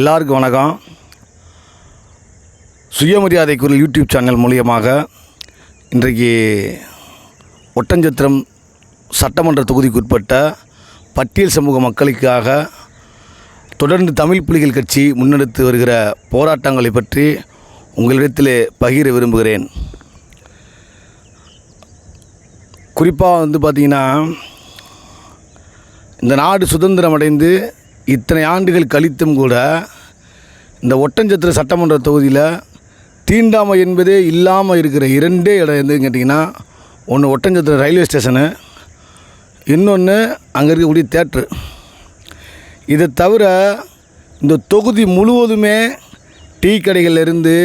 எல்லாருக்கும் வணக்கம். சுயமரியாதை குரல் யூடியூப் சேனல் மூலியமாக இன்றைக்கு ஒட்டஞ்சத்திரம் சட்டமன்ற தொகுதிக்குட்பட்ட பட்டியல் சமூக மக்களுக்காக தொடர்ந்து தமிழ் புலிகள் கட்சி முன்னெடுத்து வருகிற போராட்டங்களை பற்றி உங்களிடத்தில் பகிர விரும்புகிறேன். குறிப்பாக பார்த்திங்கன்னா, இந்த நாடு சுதந்திரம் அடைந்து இத்தனை ஆண்டுகள் கழித்தும் கூட இந்த ஒட்டஞ்சத்திரம் சட்டமன்ற தொகுதியில் தீண்டாமை என்பதே இல்லாமல் இருக்கிற இரண்டே இடம் எதுன்னு கேட்டிங்கன்னா, ஒன்று ஒட்டஞ்சத்திரம் ரயில்வே ஸ்டேஷனு, இன்னொன்று அங்கே இருக்கக்கூடிய தேட்ரு. இதை தவிர இந்த தொகுதி முழுவதுமே டீ கடைகள்லேருந்து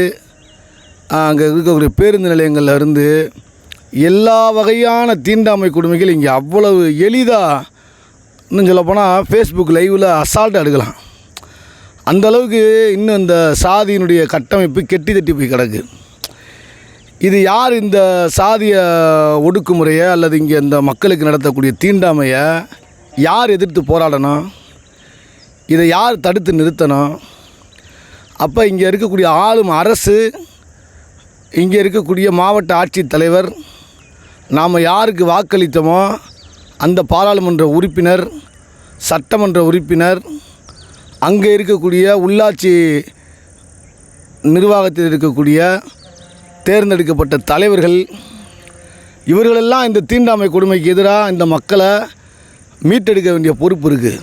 அங்கே இருக்கக்கூடிய பேருந்து நிலையங்கள்லேருந்து எல்லா வகையான தீண்டாமை கொடுமைகள் இங்கே அவ்வளவு எளிதாக, இன்னும் சொல்லப்போனால் ஃபேஸ்புக் லைவில் அசால்ட்டாக எடுக்கலாம். அந்தளவுக்கு இன்னும் இந்த சாதியினுடைய கட்டமைப்பு கெட்டி தட்டி போய் கிடக்கு. இது யார் இந்த சாதிய ஒடுக்குமுறையை அல்லது இங்கே இந்த மக்களுக்கு நடத்தக்கூடிய தீண்டாமையை யார் எதிர்த்து போராடணும்? இதை யார் தடுத்து நிறுத்தணும்? அப்போ இங்கே இருக்கக்கூடிய ஆளும் அரசு, இங்கே இருக்கக்கூடிய மாவட்ட ஆட்சித்தலைவர், நாம் யாருக்கு வாக்களித்தோமோ அந்த பாராளுமன்ற உறுப்பினர், சட்டமன்ற உறுப்பினர், அங்கே இருக்கக்கூடிய உள்ளாட்சி நிர்வாகத்தில் இருக்கக்கூடிய தேர்ந்தெடுக்கப்பட்ட தலைவர்கள், இவர்களெல்லாம் இந்த தீண்டாமை கொடுமைக்கு எதிராக இந்த மக்களை மீட்டெடுக்க வேண்டிய பொறுப்பு இருக்குது.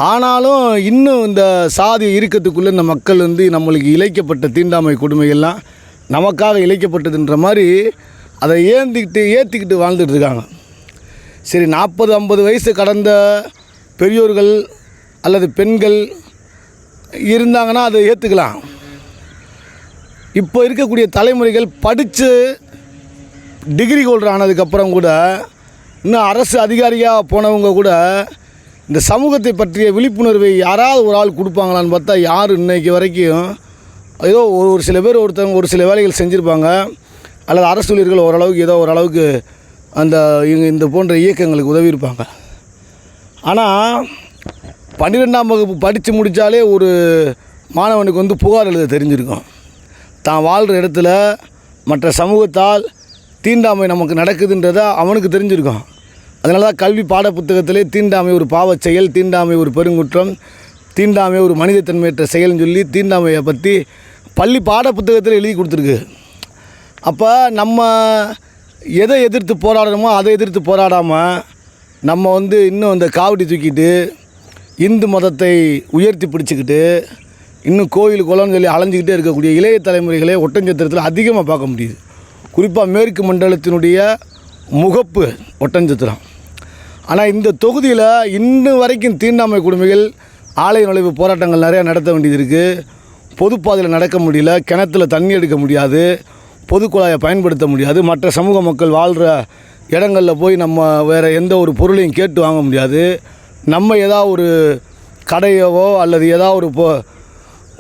ஆனாலும் இன்னும் இந்த சாதி இறுக்கத்துக்குள்ளே இந்த மக்கள் நம்மளுக்கு இழைக்கப்பட்ட தீண்டாமை கொடுமைகள்லாம் நமக்காக இழைக்கப்பட்டதுன்ற மாதிரி அதை ஏற்றிக்கிட்டு வாழ்ந்துட்டு இருக்காங்க. சரி, 40-50 வயசு கடந்த பெரியோர்கள் அல்லது பெண்கள் இருந்தாங்கன்னா அதை ஏற்றுக்கலாம். இப்போ இருக்கக்கூடிய தலைமுறைகள் படித்து டிகிரி ஹோல்டர் ஆனதுக்கப்புறம் கூட இன்னும் அரசு அதிகாரியாக போனவங்க கூட இந்த சமூகத்தை பற்றிய விழிப்புணர்வை யாராவது ஒரு ஆள் கொடுப்பாங்களான்னு பார்த்தா யார் இன்றைக்கு வரைக்கும். ஏதோ ஒரு சில பேர் ஒரு சில வேலைகள் செஞ்சுருப்பாங்க, அல்லது அரசு ஊழியர்கள் ஓரளவுக்கு ஏதோ ஓரளவுக்கு இந்த போன்ற இயக்கங்களுக்கு உதவி இருப்பாங்க. ஆனால் 12ஆம் வகுப்பு படித்து முடித்தாலே ஒரு மாணவனுக்கு புகார் எழுத தெரிஞ்சிருக்கும். தான் வாழ்கிற இடத்துல மற்ற சமூகத்தால் தீண்டாமை நமக்கு நடக்குதுன்றதை அவனுக்கு தெரிஞ்சிருக்கும். அதனால தான் கல்வி பாட புத்தகத்திலே தீண்டாமை ஒரு பாவச் செயல், தீண்டாமை ஒரு பெருங்குற்றம், தீண்டாமை ஒரு மனிதத்தன்மையற்ற செயல்னு சொல்லி தீண்டாமையை பற்றி பள்ளி பாட புத்தகத்தில் எழுதி கொடுத்துருக்கு. அப்போ நம்ம எதை எதிர்த்து போராடணுமோ அதை எதிர்த்து போராடாமல் நம்ம இன்னும் இந்த காவடி தூக்கிட்டு இந்து மதத்தை உயர்த்தி பிடிச்சிக்கிட்டு இன்னும் கோயில் குளம்னு சொல்லி அலைஞ்சிக்கிட்டே இருக்கக்கூடிய இளைய தலைமுறைகளே ஒட்டஞ்சத்திரத்தில் அதிகமாக பார்க்க முடியுது. குறிப்பாக மேற்கு மண்டலத்தினுடைய முகப்பு ஒட்டஞ்சத்திரம். ஆனால் இந்த தொகுதியில் இன்னும் வரைக்கும் தீண்டாமை கொடுமைகள், ஆலய நுழைவு போராட்டங்கள் நிறையா நடத்த வேண்டியது இருக்குது. பொதுப்பாதையில் நடக்க முடியல, கிணத்துல தண்ணி எடுக்க முடியாது, பொது குழாயை பயன்படுத்த முடியாது, மற்ற சமூக மக்கள் வாழ்கிற இடங்களில் போய் நம்ம வேறு எந்த ஒரு பொருளையும் கேட்டு வாங்க முடியாது. நம்ம ஏதாவது ஒரு கடையவோ அல்லது ஏதாவது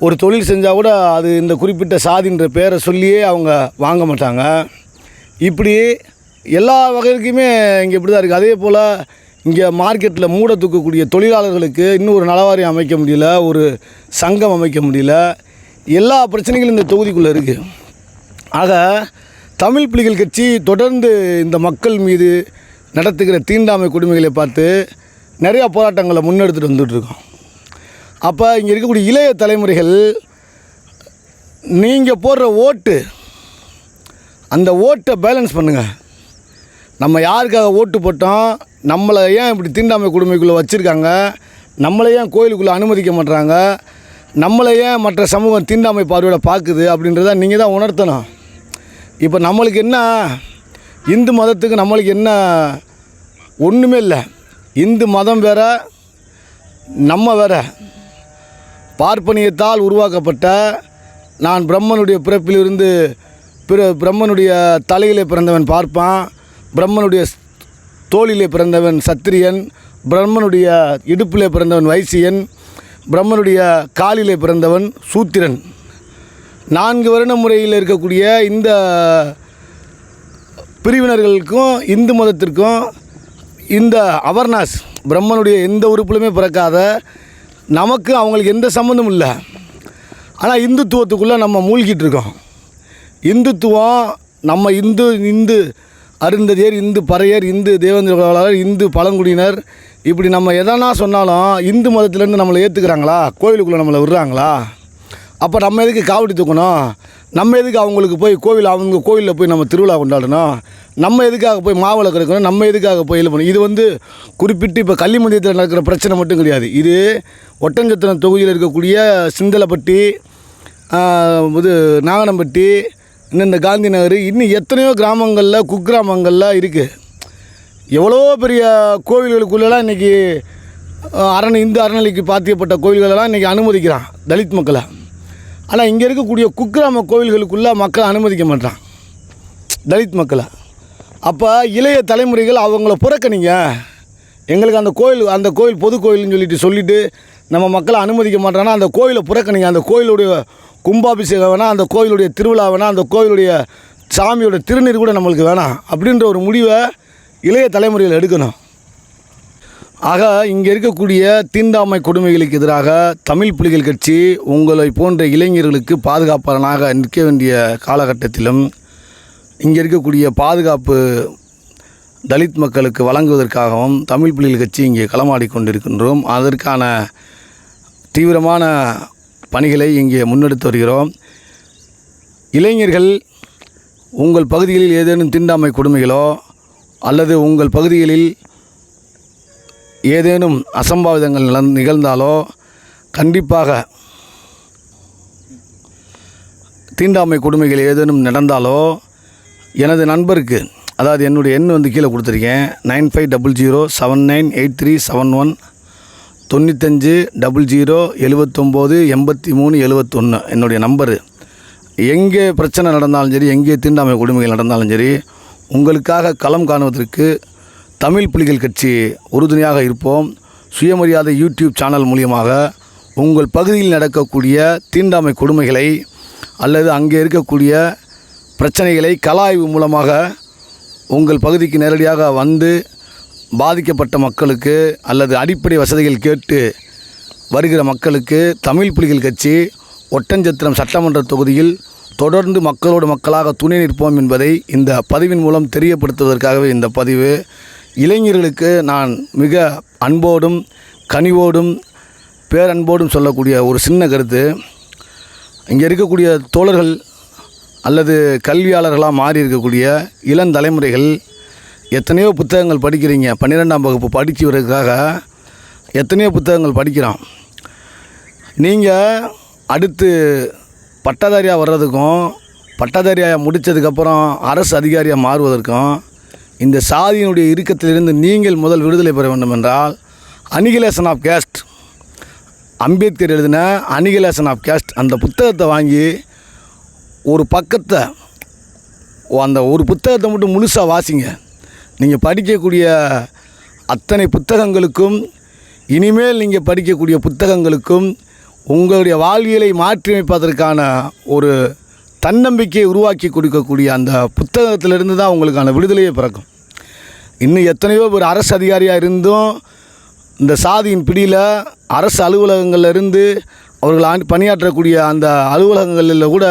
ஒரு தொழில் செஞ்சால் கூட அது இந்த குறிப்பிட்ட சாதின்ற பேரை சொல்லியே அவங்க வாங்க மாட்டாங்க. இப்படி எல்லா வகைக்குமே இங்கே இப்படி தான் இருக்குது. அதே போல் இங்கே மார்க்கெட்டில் மூட தூக்கக்கூடிய தொழிலாளர்களுக்கு இன்னும் ஒரு நலவாரியம் அமைக்க முடியல, ஒரு சங்கம் அமைக்க முடியல. எல்லா பிரச்சனைகளும் இந்த தொகுதிக்குள்ளே இருக்குது. ஆக தமிழ் புலிகள் கட்சி தொடர்ந்து இந்த மக்கள் மீது நடத்துகிற தீண்டாமை கொடுமைகளை பார்த்து நிறையா போராட்டங்களை முன்னெடுத்துட்டு வந்துட்டுருக்கோம். அப்போ இங்கே இருக்கக்கூடிய இளைய தலைமுறைகள், நீங்கள் போடுற ஓட்டு, அந்த ஓட்டை பேலன்ஸ் பண்ணுங்கள். நம்ம யாருக்காக ஓட்டு போட்டோம், நம்மளை ஏன் இப்படி தீண்டாமை கொடுமைக்குள்ளே வச்சுருக்காங்க, நம்மளை ஏன் கோயிலுக்குள்ளே அனுமதிக்க மாட்டுறாங்க, நம்மளை ஏன் மற்ற சமூகம் தீண்டாமை பார்வையோட பார்க்குது அப்படின்றத நீங்கள் தான் உணர்த்தணும். இப்போ நம்மளுக்கு என்ன, இந்து மதத்துக்கு நம்மளுக்கு என்ன, ஒன்றுமே இல்லை. இந்து மதம் வேற, நம்ம வேற. பார்ப்பனியத்தால் உருவாக்கப்பட்ட, நான் பிரம்மனுடைய பிறப்பிலிருந்து பிரம்மனுடைய தலையிலே பிறந்தவன் பார்ப்பான், பிரம்மனுடைய தோளிலே பிறந்தவன் சத்திரியன், பிரம்மனுடைய இடுப்பிலே பிறந்தவன் வைசியன், பிரம்மனுடைய காலிலே பிறந்தவன் சூத்திரன். 4 வருட முறையில் இருக்கக்கூடிய இந்த பிரிவினர்களுக்கும் இந்து மதத்திற்கும் இந்த அவர்னாஸ், பிரம்மனுடைய எந்த உறுப்பிலுமே பிறக்காத நமக்கு அவங்களுக்கு எந்த சம்மந்தமும் இல்லை. ஆனால் இந்துத்துவத்துக்குள்ளே நம்ம மூழ்கிட்டு இருக்கோம். இந்துத்துவம் நம்ம இந்து அருந்ததியர், இந்து பறையர், இந்து தேவேந்திர குலவேளாளர், இந்து பழங்குடியினர், இப்படி நம்ம எதனா சொன்னாலும் இந்து மதத்திலேருந்து நம்மளை ஏற்றுக்கிறாங்களா? கோவிலுக்குள்ளே நம்மளை விடுறாங்களா? அப்போ நம்ம எதுக்கு காவடி தூக்கணும்? நம்ம எதுக்கு அவங்களுக்கு போய் அவங்க கோவிலில் போய் நம்ம திருவிழா கொண்டாடணும்? நம்ம எதுக்காக போய் மாவிளக்கு எடுக்கணும்? நம்ம எதுக்காக போய் இது பண்ணணும்? இது குறிப்பிட்டு இப்போ கள்ளிமந்தியத்தில் நடக்கிற பிரச்சனை மட்டும் கிடையாது. இது ஒட்டஞ்சத்திரம் தொகுதியில் இருக்கக்கூடிய சிந்தலப்பட்டி, நாகனம்பட்டி, இன்னும் இந்த காந்தி நகர், இன்னும் எத்தனையோ கிராமங்களில் குக்கிராமங்களில் இருக்குது. எவ்வளோ பெரிய கோவில்களுக்குள்ளெல்லாம் இன்றைக்கி இந்து அறநிலைக்கு பாத்தியப்பட்ட கோவில்களெல்லாம் இன்றைக்கி அனுமதிக்கிறான் தலித் மக்களை. ஆனால் இங்கே இருக்கக்கூடிய குக்கிராம கோவில்களுக்குள்ளே மக்களை அனுமதிக்க மாட்டான் தலித் மக்களை. அப்போ இளைய தலைமுறைகள் அவங்கள புறக்கணிங்க, எங்களுக்கு அந்த கோவில் பொது கோயில்னு சொல்லிட்டு நம்ம மக்களை அனுமதிக்க மாட்டாங்கன்னா அந்த கோயிலை புறக்கணிங்க. அந்த கோயிலுடைய கும்பாபிஷேகம் வேணாம், அந்த கோயிலுடைய திருவிழா வேணாம், அந்த கோயிலுடைய சாமியோட திருநீர் கூட நம்மளுக்கு வேணாம் அப்படின்ற ஒரு முடிவை இளைய தலைமுறையில் எடுக்கணும். ஆக இங்கே இருக்கக்கூடிய தீண்டாமை கொடுமைகளுக்கு எதிராக தமிழ் புலிகள் கட்சி உங்களை போன்ற இளைஞர்களுக்கு பாதுகாப்பாளனாக நிற்க வேண்டிய காலகட்டத்திலும் இங்கே இருக்கக்கூடிய பாதுகாப்பு தலித் மக்களுக்கு வழங்குவதற்காகவும் தமிழ் புலிகள் கட்சி இங்கே களமாடி கொண்டிருக்கின்றோம். அதற்கான தீவிரமான பணிகளை இங்கே முன்னெடுத்து வருகிறோம். இளைஞர்கள் உங்கள் பகுதிகளில் ஏதேனும் தீண்டாமை கொடுமைகளோ அல்லது உங்கள் பகுதிகளில் ஏதேனும் அசம்பாவிதங்கள் நிகழ்ந்தாலோ, கண்டிப்பாக தீண்டாமை கொடுமைகள் ஏதேனும் நடந்தாலோ எனது நண்பருக்கு, அதாவது என்னுடைய எண் கீழே கொடுத்துருக்கேன், 9500798371 9500798371 என்னுடைய நம்பரு. எங்கே பிரச்சனை நடந்தாலும் சரி, எங்கே தீண்டாமை கொடுமைகள் நடந்தாலும் சரி, உங்களுக்காக களம் காணுவதற்கு தமிழ் புலிகள் கட்சி உறுதுணையாக இருப்போம். சுயமரியாதை யூடியூப் சேனல் மூலியமாக உங்கள் பகுதியில் நடக்கக்கூடிய தீண்டாமை கொடுமைகளை அல்லது அங்கே இருக்கக்கூடிய பிரச்சனைகளை கள ஆய்வு மூலமாக உங்கள் பகுதிக்கு நேரடியாக வந்து பாதிக்கப்பட்ட மக்களுக்கு அல்லது அடிப்படை வசதிகள் கேட்டு வருகிற மக்களுக்கு தமிழ் புலிகள் கட்சி ஒட்டஞ்சத்திரம் சட்டமன்ற தொகுதியில் தொடர்ந்து மக்களோடு மக்களாக துணை நிற்போம் என்பதை இந்த பதிவின் மூலம் தெரியப்படுத்துவதற்காகவே இந்த பதிவு. இளைஞர்களுக்கு நான் மிக அன்போடும் கனிவோடும் பேரன்போடும் சொல்லக்கூடிய ஒரு சின்ன கருத்து, இங்கே இருக்கக்கூடிய தோழர்கள் அல்லது கல்வியாளர்களாக மாறி இருக்கக்கூடிய இளந்தலைமுறைகள் எத்தனையோ புத்தகங்கள் படிக்கிறீங்க. 12ஆம் வகுப்பு படிக்கிறதுக்காக எத்தனையோ புத்தகங்கள் படிக்கிறோம். நீங்கள் அடுத்து பட்டதாரியாக வர்றதுக்கும் பட்டதாரியாக முடித்ததுக்கப்புறம் அரசு அதிகாரியாக மாறுவதற்கும் இந்த சாதியினுடைய இறுக்கத்திலிருந்து நீங்கள் முதல் விடுதலை பெற வேண்டும் என்றால் அனிகிலேஷன் ஆஃப் கேஸ்ட், அம்பேத்கர் எழுதின அனிகிலேஷன் ஆஃப் கேஸ்ட் அந்த புத்தகத்தை வாங்கி ஒரு பக்கத்தை, அந்த ஒரு புத்தகத்தை மட்டும் முழுசாக வாசிங்க. நீங்கள் படிக்கக்கூடிய அத்தனை புத்தகங்களுக்கும், இனிமேல் நீங்கள் படிக்கக்கூடிய புத்தகங்களுக்கும் உங்களுடைய வாழ்வியலை மாற்றியமைப்பதற்கான ஒரு தன்னம்பிக்கையை உருவாக்கி கொடுக்கக்கூடிய அந்த புத்தகத்திலிருந்து தான் உங்களுக்கான விடுதலையே பிறக்கும். இன்னும் எத்தனையோ பேர் அரசு அதிகாரியாக இருந்தும் இந்த சாதியின் பிடியில் அரசு அலுவலகங்களில் இருந்து அவர்கள் பணியாற்றக்கூடிய அந்த அலுவலகங்களில் கூட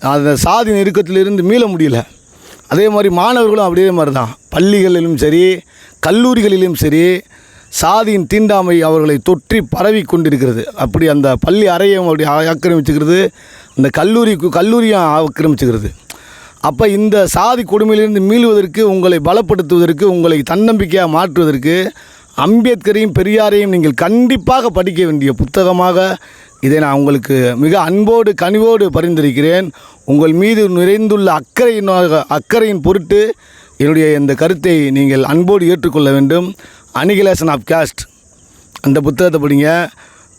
அந்த சாதி நெருக்கத்திலிருந்து மீள முடியல. அதே மாதிரி மாணவர்களும் அப்படியே மாதிரி தான். பள்ளிகளிலும் சரி கல்லூரிகளிலும் சரி சாதியின் தீண்டாமை அவர்களை தொற்றி பரவி கொண்டிருக்கிறது. அப்படி அந்த பள்ளி அறையும் அப்படி ஆக்கிரமிச்சுக்கிறது, இந்த கல்லூரியும் ஆக்கிரமிச்சுக்கிறது. அப்போ இந்த சாதி கொடுமையிலிருந்து மீளுவதற்கு, உங்களை பலப்படுத்துவதற்கு, உங்களை தன்னம்பிக்கையாக மாற்றுவதற்கு அம்பேத்கரையும் பெரியாரையும் நீங்கள் கண்டிப்பாக படிக்க வேண்டிய புத்தகமாக இதை நான் உங்களுக்கு மிக அன்போடு கனிவோடு பரிந்துரைக்கிறேன். உங்கள் மீது நிறைந்துள்ள அக்கறையின் பொருட்டு என்னுடைய இந்த கருத்தை நீங்கள் அன்போடு ஏற்றுக்கொள்ள வேண்டும். அனிகிலேஷன் ஆஃப் கேஸ்ட் அந்த புத்தகத்தை படிங்க.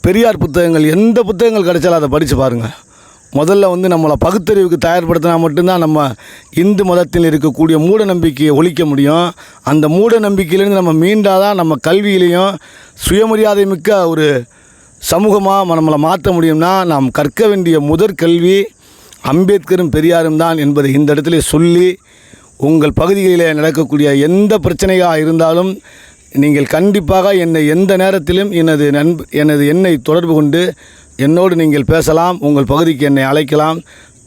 பெரியார் புத்தகங்கள் எந்த புத்தகங்கள் கிடைச்சாலும் அதை படித்து பாருங்கள். முதல்ல நம்மளை பகுத்தறிவுக்கு தயார்படுத்தினா மட்டும்தான் நம்ம இந்து மதத்தில் இருக்கக்கூடிய மூட நம்பிக்கையை ஒழிக்க முடியும். அந்த மூட நம்பிக்கையிலேருந்து நம்ம மீண்டாதான் நம்ம கல்வியிலையும் சுயமரியாதை மிக்க ஒரு சமூகமாக நம்மளை மாற்ற முடியும்னா நாம் கற்க வேண்டிய முதற் கல்வி அம்பேத்கரும் பெரியாரும் தான் என்பதை இந்த இடத்துல சொல்லி, உங்கள் பகுதிகளில் நடக்கக்கூடிய எந்த பிரச்சனையாக இருந்தாலும் நீங்கள் கண்டிப்பாக என்னை எந்த நேரத்திலும் எனது எண்ணை தொடர்பு கொண்டு என்னோடு நீங்கள் பேசலாம். உங்கள் பகுதிக்கு என்னை அழைக்கலாம்.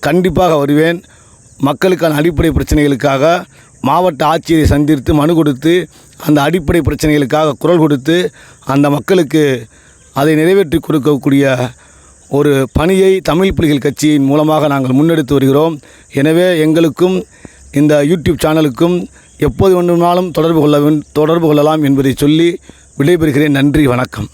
கண்டிப்பாக வருவேன். மக்களுக்கான அடிப்படை பிரச்சனைகளுக்காக மாவட்ட ஆட்சியரை சந்தித்து மனு கொடுத்து அந்த அடிப்படை பிரச்சனைகளுக்காக குரல் கொடுத்து அந்த மக்களுக்கு அதை நிறைவேற்றி கொடுக்கக்கூடிய ஒரு பணியை தமிழ் புலிகள் கட்சியின் மூலமாக நாங்கள் முன்னெடுத்து வருகிறோம். எனவே எங்களுக்கும் இந்த யூடியூப் சேனலுக்கும் எப்போது வேண்டுமானாலும் தொடர்பு கொள்ளலாம் என்பதை சொல்லி விடைபெறுகிறேன். நன்றி, வணக்கம்.